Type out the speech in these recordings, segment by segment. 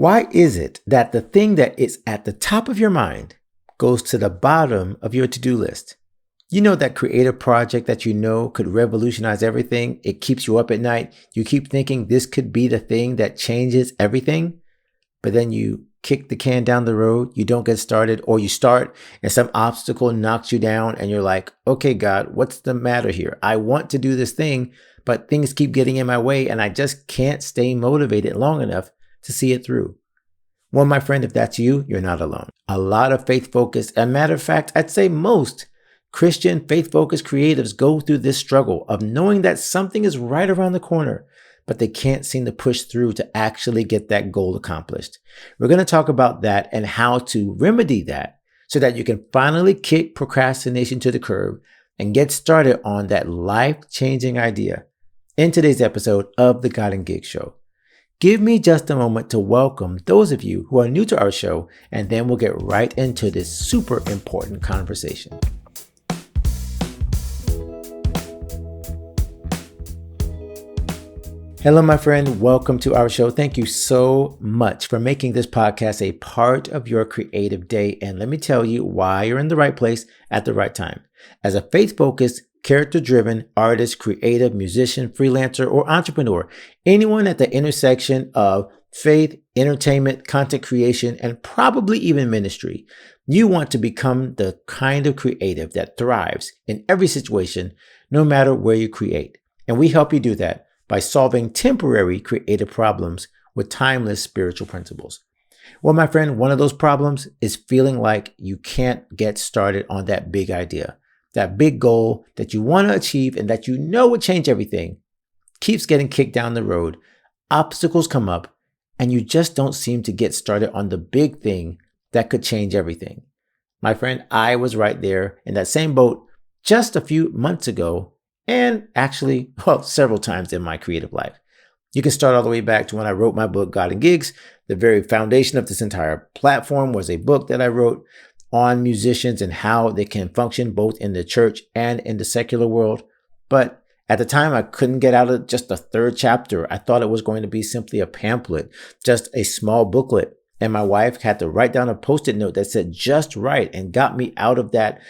Why is it that the thing that is at the top of your mind goes to the bottom of your to-do list? You know that creative project that you know could revolutionize everything? It keeps you up at night. You keep thinking this could be the thing that changes everything, but then you kick the can down the road, you don't get started, or you start and some obstacle knocks you down and you're like, okay, God, what's the matter here? I want to do this thing, but things keep getting in my way and I just can't stay motivated long enough to see it through. Well, my friend, if that's you, you're not alone. A lot of faith-focused, and matter of fact, I'd say most Christian faith-focused creatives go through this struggle of knowing that something is right around the corner, but they can't seem to push through to actually get that goal accomplished. We're going to talk about that and how to remedy that so that you can finally kick procrastination to the curb and get started on that life-changing idea in today's episode of the God and Gig Show. Give me just a moment to welcome those of you who are new to our show, and then we'll get right into this super important conversation. Hello, my friend. Welcome to our show. Thank you so much for making this podcast a part of your creative day. And let me tell you why you're in the right place at the right time. As a faith-focused, character-driven artist, creative, musician, freelancer, or entrepreneur, anyone at the intersection of faith, entertainment, content creation, and probably even ministry, you want to become the kind of creative that thrives in every situation, no matter where you create. And we help you do that by solving temporary creative problems with timeless spiritual principles. Well, my friend, one of those problems is feeling like you can't get started on that big idea, that big goal that you want to achieve and that you know would change everything. Keeps getting kicked down the road, obstacles come up, and you just don't seem to get started on the big thing that could change everything. My friend, I was right there in that same boat just a few months ago. And actually, several times in my creative life. You can start all the way back to when I wrote my book, God and Gigs. The very foundation of this entire platform was a book that I wrote on musicians and how they can function both in the church and in the secular world. But at the time, I couldn't get out of just the third chapter. I thought it was going to be simply a pamphlet, just a small booklet. And my wife had to write down a Post-it note that said just right and got me out of that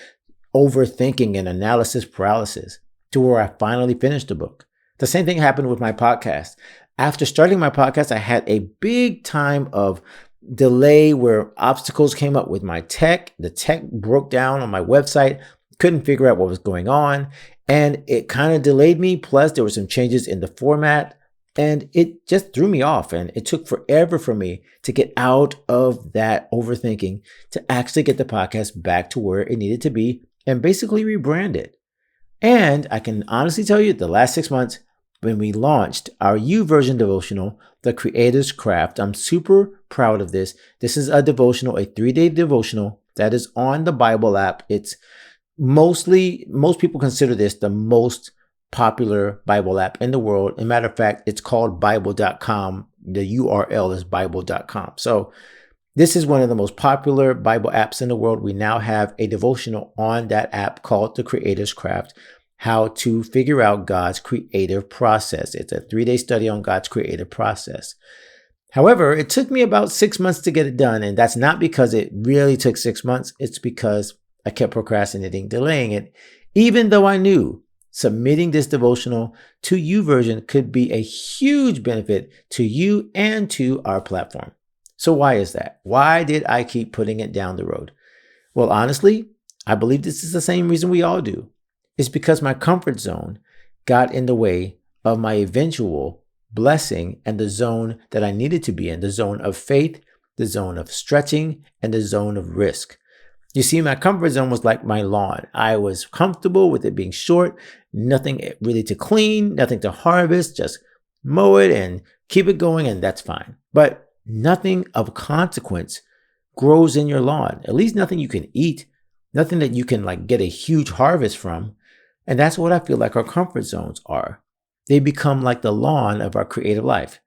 overthinking and analysis paralysis, to where I finally finished the book. The same thing happened with my podcast. After starting my podcast, I had a big time of delay where obstacles came up with my tech. The tech broke down on my website, couldn't figure out what was going on, and it kind of delayed me. Plus, there were some changes in the format, and it just threw me off. And it took forever for me to get out of that overthinking to actually get the podcast back to where it needed to be and basically rebrand it. And I can honestly tell you the last 6 months, when we launched our YouVersion devotional, The Creator's Craft, I'm super proud of this. This is a devotional, a 3-day devotional that is on the Bible app. It's most people consider this the most popular Bible app in the world. As a matter of fact, it's called Bible.com. The URL is Bible.com. So this is one of the most popular Bible apps in the world. We now have a devotional on that app called The Creator's Craft, how to figure out God's creative process. It's a 3-day study on God's creative process. However, it took me about 6 months to get it done. And that's not because it really took 6 months. It's because I kept procrastinating, delaying it, even though I knew submitting this devotional to YouVersion could be a huge benefit to you and to our platform. So why is that? Why did I keep putting it down the road? Well, honestly, I believe this is the same reason we all do. It's because my comfort zone got in the way of my eventual blessing and the zone that I needed to be in, the zone of faith, the zone of stretching, and the zone of risk. You see, my comfort zone was like my lawn. I was comfortable with it being short, nothing really to clean, nothing to harvest, just mow it and keep it going, and that's fine. But nothing of consequence grows in your lawn, at least nothing you can eat, nothing that you can get a huge harvest from. And that's what I feel like our comfort zones are. They become like the lawn of our creative life.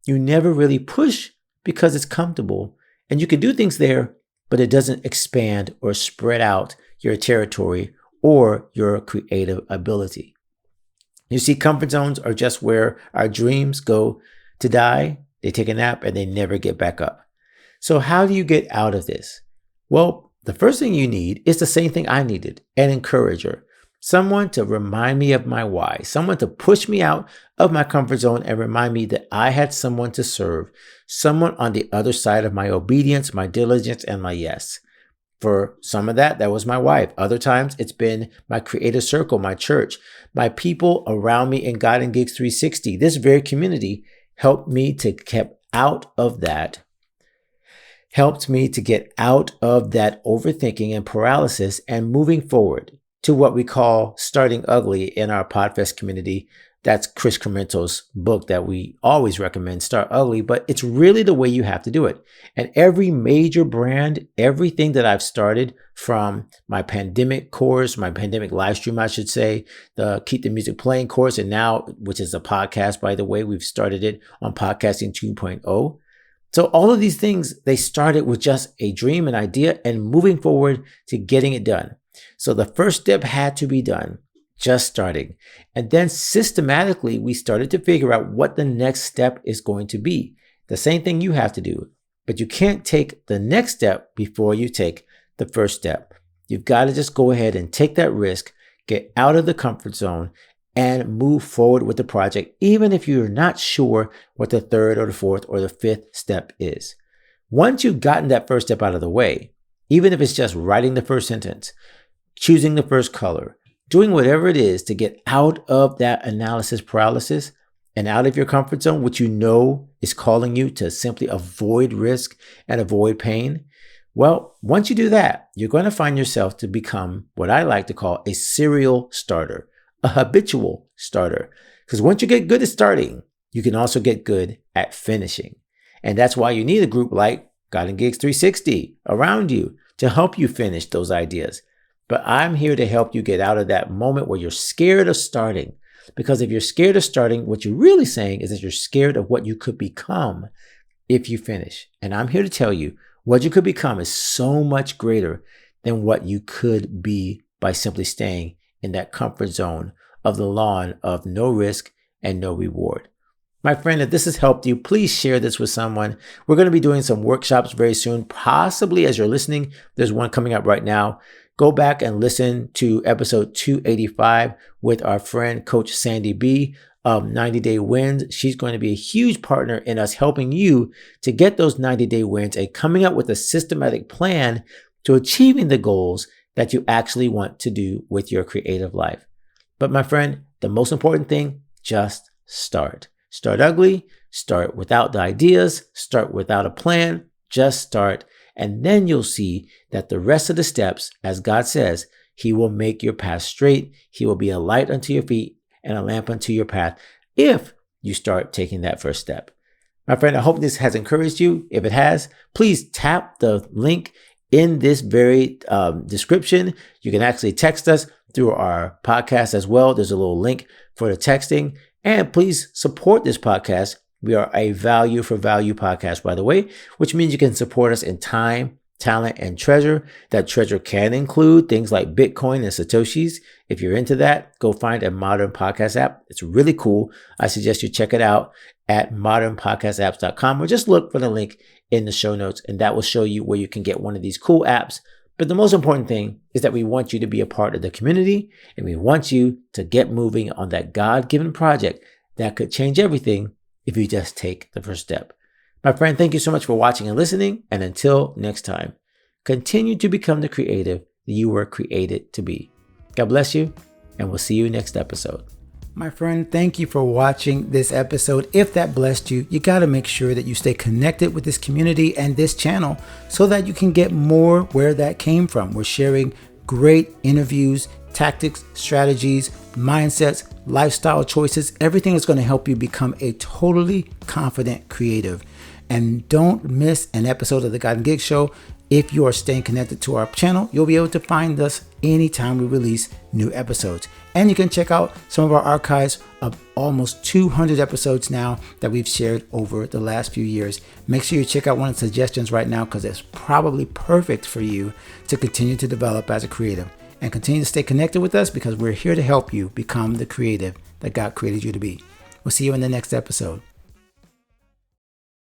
You never really push because it's comfortable and you can do things there, but it doesn't expand or spread out your territory or your creative ability. You see, comfort zones are just where our dreams go to die they take a nap, and they never get back up. So how do you get out of this? Well, the first thing you need is the same thing I needed, an encourager. Someone to remind me of my why, someone to push me out of my comfort zone and remind me that I had someone to serve, someone on the other side of my obedience, my diligence, and my yes. For some of that was my wife. Other times it's been my creative circle, my church, my people around me in God and Gigs 360. This very community helped me to get out of that overthinking and paralysis and moving forward to what we call starting ugly in our Podfest community. That's Chris Cremento's book that we always recommend, Start Ugly, but it's really the way you have to do it. And every major brand, everything that I've started from my pandemic course, my pandemic live stream, I should say, the Keep the Music Playing course, and now, which is a podcast, by the way, we've started it on Podcasting 2.0. So all of these things, they started with just a dream, an idea, and moving forward to getting it done. So the first step had to be done, just starting. And then systematically, we started to figure out what the next step is going to be. The same thing you have to do, but you can't take the next step before you take the first step. You've got to just go ahead and take that risk, get out of the comfort zone, and move forward with the project, even if you're not sure what the third or the fourth or the fifth step is. Once you've gotten that first step out of the way, even if it's just writing the first sentence, choosing the first color, doing whatever it is to get out of that analysis paralysis and out of your comfort zone, which you know is calling you to simply avoid risk and avoid pain. Well, once you do that, you're going to find yourself to become what I like to call a serial starter, a habitual starter. Because once you get good at starting, you can also get good at finishing. And that's why you need a group like God and Gigs 360 around you to help you finish those ideas. But I'm here to help you get out of that moment where you're scared of starting. Because if you're scared of starting, what you're really saying is that you're scared of what you could become if you finish. And I'm here to tell you what you could become is so much greater than what you could be by simply staying in that comfort zone of the lawn of no risk and no reward. My friend, if this has helped you, please share this with someone. We're going to be doing some workshops very soon. Possibly as you're listening, there's one coming up right now. Go back and listen to episode 285 with our friend, Coach Sandy B of 90 Day Wins. She's going to be a huge partner in us helping you to get those 90-day wins and coming up with a systematic plan to achieving the goals that you actually want to do with your creative life. But my friend, the most important thing, just start. Start ugly, start without the ideas, start without a plan, just start. And then you'll see that the rest of the steps, as God says, He will make your path straight. He will be a light unto your feet and a lamp unto your path if you start taking that first step. My friend, I hope this has encouraged you. If it has, please tap the link in this very description. You can actually text us through our podcast as well. There's a little link for the texting. And please support this podcast. We are a value for value podcast, by the way, which means you can support us in time, talent, and treasure. That treasure can include things like Bitcoin and Satoshis. If you're into that, go find a modern podcast app. It's really cool. I suggest you check it out at modernpodcastapps.com or just look for the link in the show notes, and that will show you where you can get one of these cool apps. But the most important thing is that we want you to be a part of the community, and we want you to get moving on that God-given project that could change everything if you just take the first step. My friend, thank you so much for watching and listening. And until next time, continue to become the creative that you were created to be. God bless you, and we'll see you next episode. My friend, thank you for watching this episode. If that blessed you, you got to make sure that you stay connected with this community and this channel so that you can get more where that came from. We're sharing great interviews, tactics, strategies, mindsets, lifestyle choices, everything that's going to help you become a totally confident creative. And don't miss an episode of the God and Gig Show. If you are staying connected to our channel, you'll be able to find us anytime we release new episodes. And you can check out some of our archives of almost 200 episodes now that we've shared over the last few years. Make sure you check out one of the suggestions right now because it's probably perfect for you to continue to develop as a creative. And continue to stay connected with us because we're here to help you become the creative that God created you to be. We'll see you in the next episode.